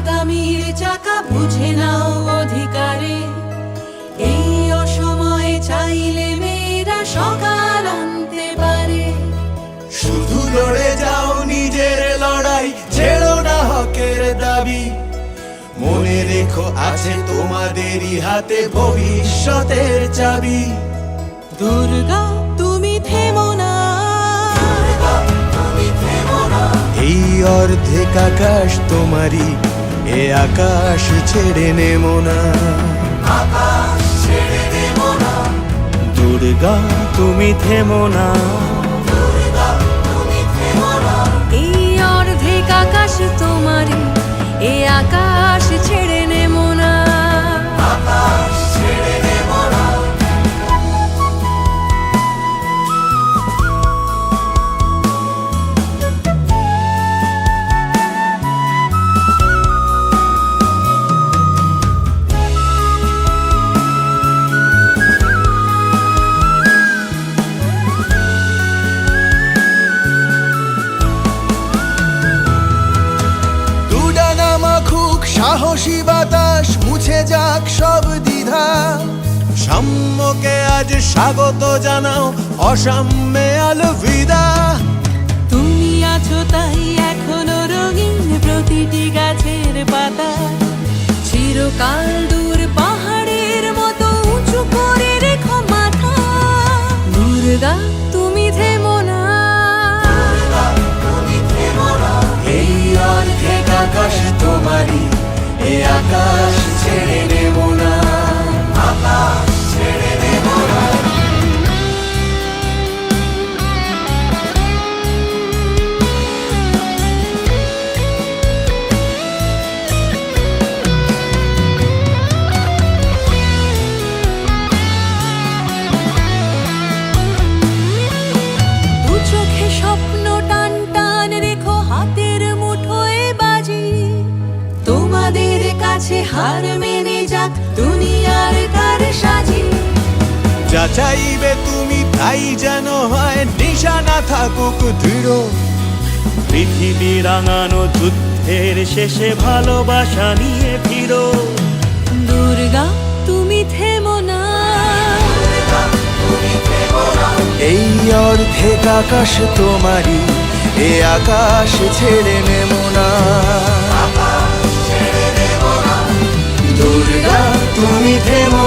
আগামীর চাকা বুঝে নাও অধিকারে। এই অসময়ে চাইলে মেয়েরা সকাল আনতে পারে। শুধু লড়ে যাও নিজের লড়াই, ছেড়ো না হকের দাবি। মনে রেখো আছে তোমাদেরই হাতে ভবিষ্যতের চাবি। দুর্গা তুমি থেমো না, এই অর্ধেক আকাশ তোমারই, এ আকাশ ছেড়ে নেমো না। দুর্গা তুমি থেমো না। এই অর্ধেক আকাশ তোমারই, এ আকাশ ছেড়ে নেমো না। সাহসী বাতাস মুছে যাক সব দ্বিধা। সাম্যকে আজ স্বাগত জানাও, অসাম্যে আলবিদা। তুমি আছো তাই এখনো রঙিন প্রতিটি গাছের পাতা। চিরকাল দূর পাহাড়ের মতো উঁচু করে রেখো মাথা। দুর্গা তুমি থেমো না, এই অর্ধেক আকাশ তোমারই, এ আকাশ ছেড়ে নেমো না। আকাশ ছেড়ে নেমো না। দু চোখে স্বপ্ন টান টান রেখো, হাতের মুঠোয় বাজি। তোমাদের কাছে হার মেনে যাক দুনিয়ার কারসাজি। যা চাইবে তুমি তাই যেন হয়, নিশানা থাকুক দৃঢ়। পৃথিবী রাঙানো যুদ্ধের শেষে ভালোবাসা নিয়ে ফিরো। দুর্গা তুমি থেমো না, এই অর্ধেক আকাশ তোমারই, এ আকাশ ছেড়ে নেমো না। দুর্গা তুমি থেমো